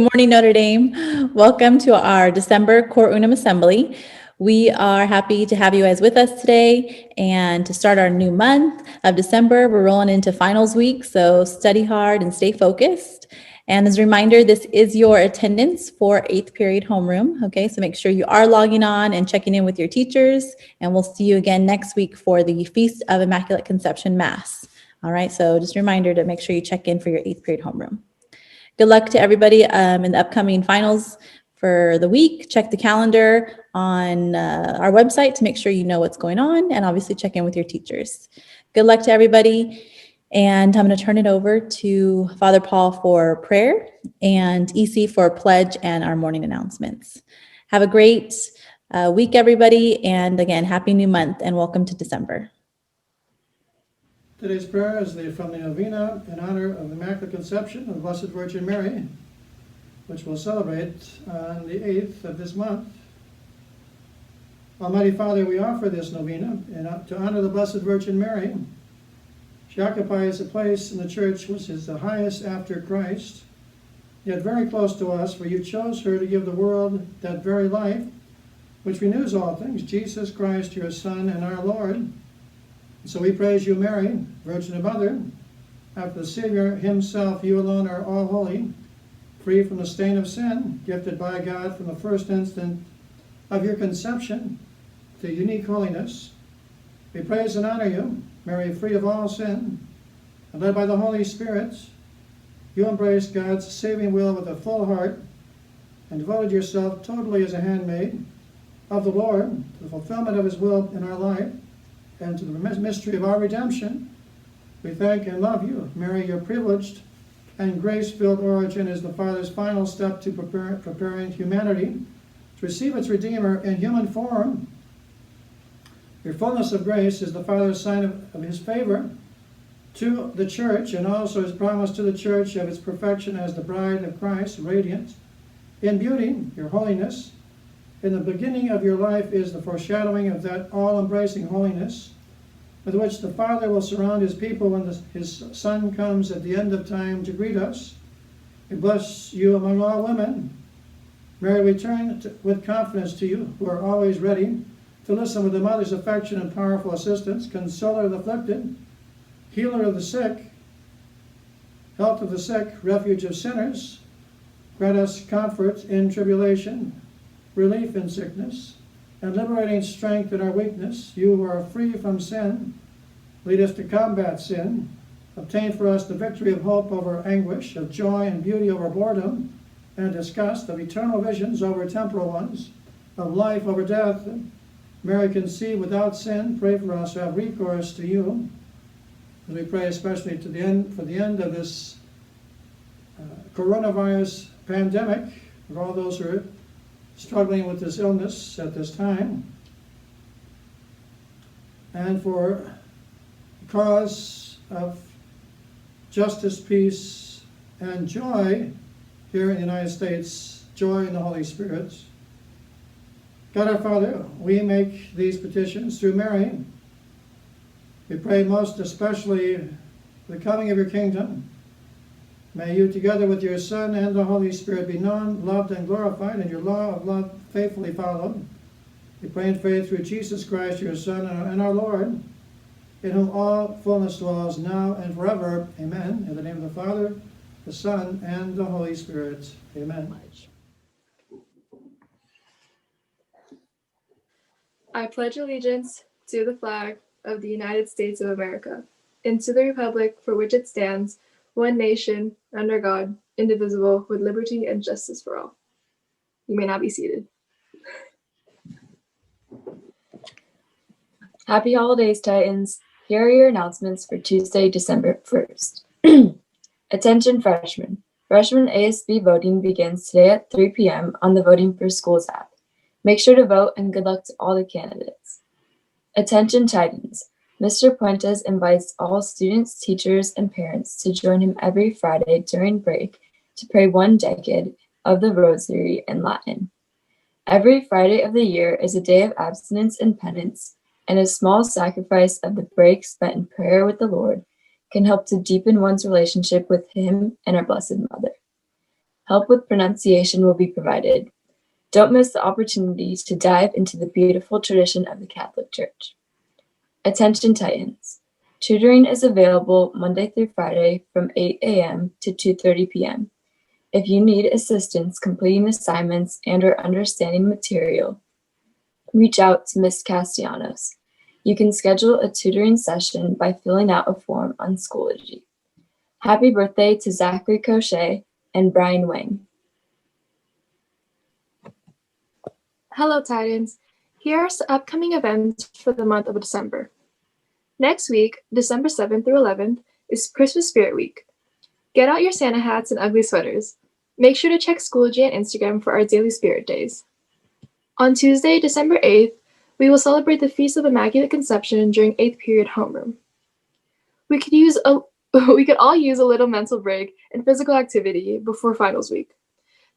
morning, Notre Dame. Welcome to our December Cor Unum Assembly. We are happy to have you guys with us today and to start our new month of December. We're rolling into finals week, so study hard and stay focused. And as a reminder, this is your attendance for 8th period homeroom. Okay, so make sure you are logging on and checking in with your teachers, and we'll see you again next week for the Feast of Immaculate Conception Mass. All right, so just a reminder to make sure you check in for your 8th period homeroom. Good luck to everybody in the upcoming finals for the week. Check the calendar on our website to make sure you know what's going on, and obviously check in with your teachers. Good luck to everybody. And I'm going to turn it over to Father Paul for prayer and EC for pledge and our morning announcements. Have a great week, everybody. And again, happy new month and welcome to December. Today's prayer is from the Novena in honor of the Immaculate Conception of the Blessed Virgin Mary, which we'll celebrate on the 8th of this month. Almighty Father, we offer this novena to honor the Blessed Virgin Mary. She occupies a place in the Church which is the highest after Christ, yet very close to us, for you chose her to give the world that very life, which renews all things, Jesus Christ, your Son and our Lord. So we praise you, Mary, Virgin and Mother. After the Savior himself, you alone are all holy, free from the stain of sin, gifted by God from the first instant of your conception to unique holiness. We praise and honor you, Mary, free of all sin, and led by the Holy Spirit. You embraced God's saving will with a full heart and devoted yourself totally as a handmaid of the Lord to the fulfillment of his will in our life and to the mystery of our redemption. We thank and love you, Mary. Your privileged and grace-filled origin is the Father's final step to preparing humanity to receive its Redeemer in human form. Your fullness of grace is the Father's sign of his favor to the Church, and also his promise to the Church of its perfection as the bride of Christ, radiant in beauty, your holiness. In the beginning of your life is the foreshadowing of that all-embracing holiness with which the Father will surround his people when his Son comes at the end of time to greet us. We bless you among all women. Mary, we turn with confidence to you, who are always ready to listen with a mother's affection and powerful assistance, consoler of the afflicted, healer of the sick, health of the sick, refuge of sinners. Grant us comfort in tribulation, relief in sickness, and liberating strength in our weakness. You who are free from sin, lead us to combat sin. Obtain for us the victory of hope over anguish, of joy and beauty over boredom and disgust, of eternal visions over temporal ones, of life over death. Mary, conceived without sin, pray for us who have recourse to you. And we pray especially for the end of this coronavirus pandemic, for all those who are struggling with this illness at this time, and for the cause of justice, peace, and joy here in the United States, joy in the Holy Spirit. God our Father, we make these petitions through Mary. We pray most especially for the coming of your kingdom. May you, together with your Son and the Holy Spirit, be known, loved, and glorified, and your law of love faithfully followed. We pray in faith through Jesus Christ, your Son and our Lord, in whom all fullness dwells, now and forever. Amen. In the name of the Father, the Son, and the Holy Spirit. Amen. I pledge allegiance to the flag of the United States of America, and to the republic for which it stands, one nation, under God, indivisible, with liberty and justice for all. You may now be seated. Happy holidays, Titans. Here are your announcements for Tuesday, December 1st. Attention freshmen. Freshman ASB voting begins today at 3 p.m. on the Voting for Schools app. Make sure to vote, and good luck to all the candidates. Attention Titans. Mr. Puentes invites all students, teachers, and parents to join him every Friday during break to pray one decade of the Rosary in Latin. Every Friday of the year is a day of abstinence and penance, and a small sacrifice of the break spent in prayer with the Lord can help to deepen one's relationship with Him and our Blessed Mother. Help with pronunciation will be provided. Don't miss the opportunity to dive into the beautiful tradition of the Catholic Church. Attention Titans. Tutoring is available Monday through Friday from 8 a.m. to 2:30 p.m. If you need assistance completing assignments and/or understanding material, reach out to Ms. Castellanos. You can schedule a tutoring session by filling out a form on Schoology. Happy birthday to Zachary Cochet and Brian Wang. Hello, Titans. Here are some upcoming events for the month of December. Next week, December 7th through 11th, is Christmas Spirit Week. Get out your Santa hats and ugly sweaters. Make sure to check Schoology and Instagram for our daily spirit days. On Tuesday, December 8th, we will celebrate the Feast of Immaculate Conception during 8th period homeroom. We could all use a little mental break and physical activity before finals week.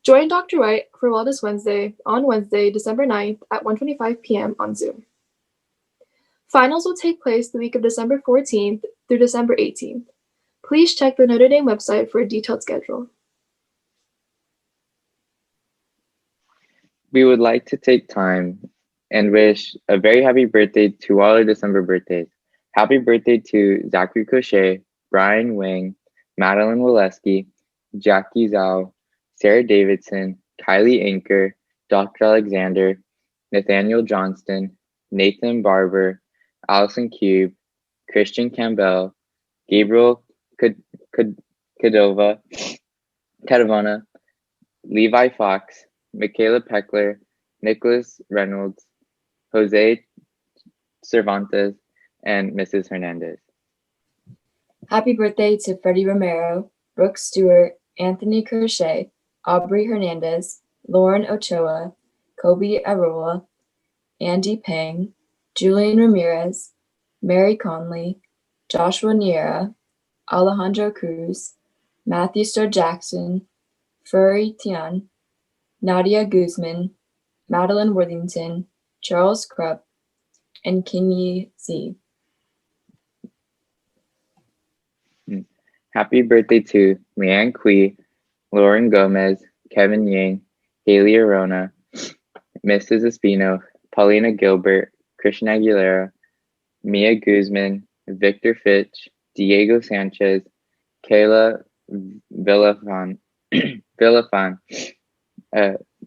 Join Dr. White for Wellness Wednesday on Wednesday, December 9th at 1:25 p.m. on Zoom. Finals will take place the week of December 14th through December 18th. Please check the Notre Dame website for a detailed schedule. We would like to take time and wish a very happy birthday to all our December birthdays. Happy birthday to Zachary Cochet, Brian Wing, Madeline Waleski, Jackie Zhao, Sarah Davidson, Kylie Anker, Dr. Alexander, Nathaniel Johnston, Nathan Barber, Allison Cube, Christian Campbell, Gabriel Cadavona, Levi Fox, Michaela Peckler, Nicholas Reynolds, Jose Cervantes, and Mrs. Hernandez. Happy birthday to Freddie Romero, Brooke Stewart, Anthony Crochet, Aubrey Hernandez, Lauren Ochoa, Kobe Arola, Andy Pang, Julian Ramirez, Mary Conley, Joshua Niera, Alejandro Cruz, Matthew Starr Jackson, Furry Tian, Nadia Guzman, Madeline Worthington, Charles Krupp, and Kinyi Z. Happy birthday to Leanne Cui, Lauren Gomez, Kevin Yang, Haley Arona, Mrs. Espino, Paulina Gilbert, Christian Aguilera, Mia Guzman, Victor Fitch, Diego Sanchez, Kayla Villafan,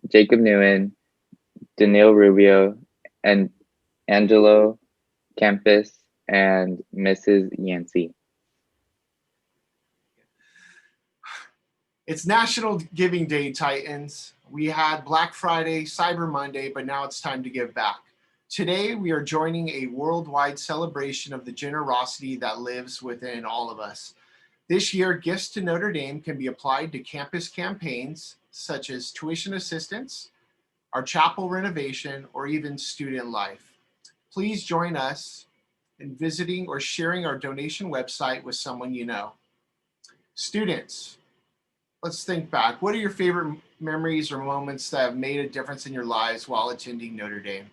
Jacob Newen, Daniil Rubio, and Angelo Campus, and Mrs. Yancey. It's National Giving Day, Titans. We had Black Friday, Cyber Monday, but now it's time to give back. Today, we are joining a worldwide celebration of the generosity that lives within all of us. This year, gifts to Notre Dame can be applied to campus campaigns such as tuition assistance, our chapel renovation, or even student life. Please join us in visiting or sharing our donation website with someone you know. Students, let's think back. What are your favorite memories or moments that have made a difference in your lives while attending Notre Dame?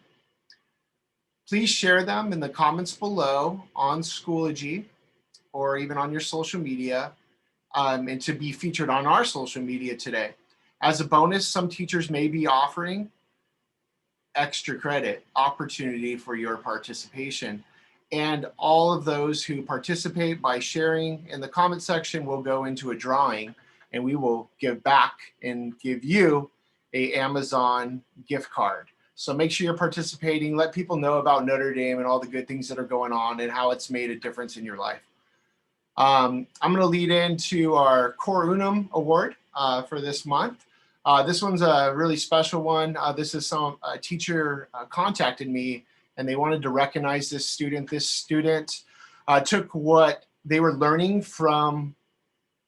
Please share them in the comments below on Schoology or even on your social media, and to be featured on our social media today. As a bonus, some teachers may be offering extra credit opportunity for your participation. And all of those who participate by sharing in the comment section will go into a drawing, and we will give back and give you an Amazon gift card. So make sure you're participating. Let people know about Notre Dame and all the good things that are going on and how it's made a difference in your life. I'm going to lead into our Cor Unum Award for this month. This one's a really special one. This is a teacher contacted me, and they wanted to recognize this student. This student took what they were learning from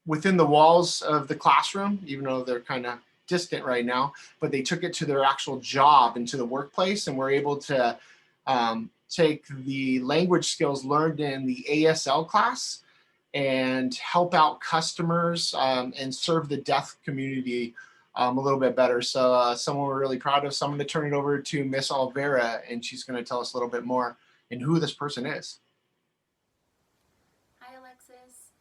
within the walls of the classroom, even though they're kind of distant right now, but they took it to their actual job and to the workplace, and were able to take the language skills learned in the ASL class and help out customers and serve the deaf community a little bit better. So someone we're really proud of. So I'm going to turn it over to Miss Alvera, and she's going to tell us a little bit more and who this person is. Hi, Alexis.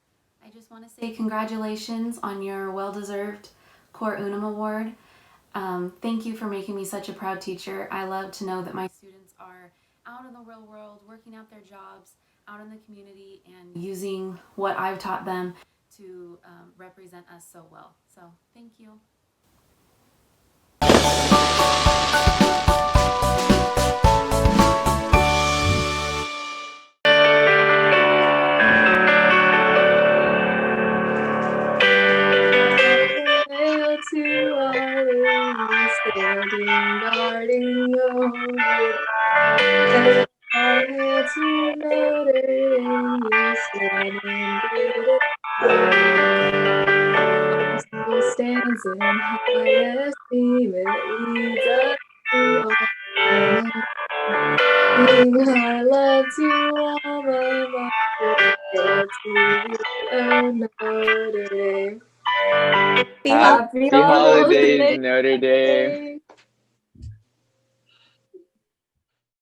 I just want to say congratulations on your well-deserved Cor Unum Award. Thank you for making me such a proud teacher. I love to know that my students are out in the real world, working out their jobs, out in the community, and using what I've taught them to represent us so well. So thank you. Hail to our lady, standing guarding over the hail to Notre Dame, you stand in great who stands in high esteem, it leads us to honor. Sing our love to alma mater, hail to the Notre Dame. Happy Happy Happy holidays, holidays. Notre Dame.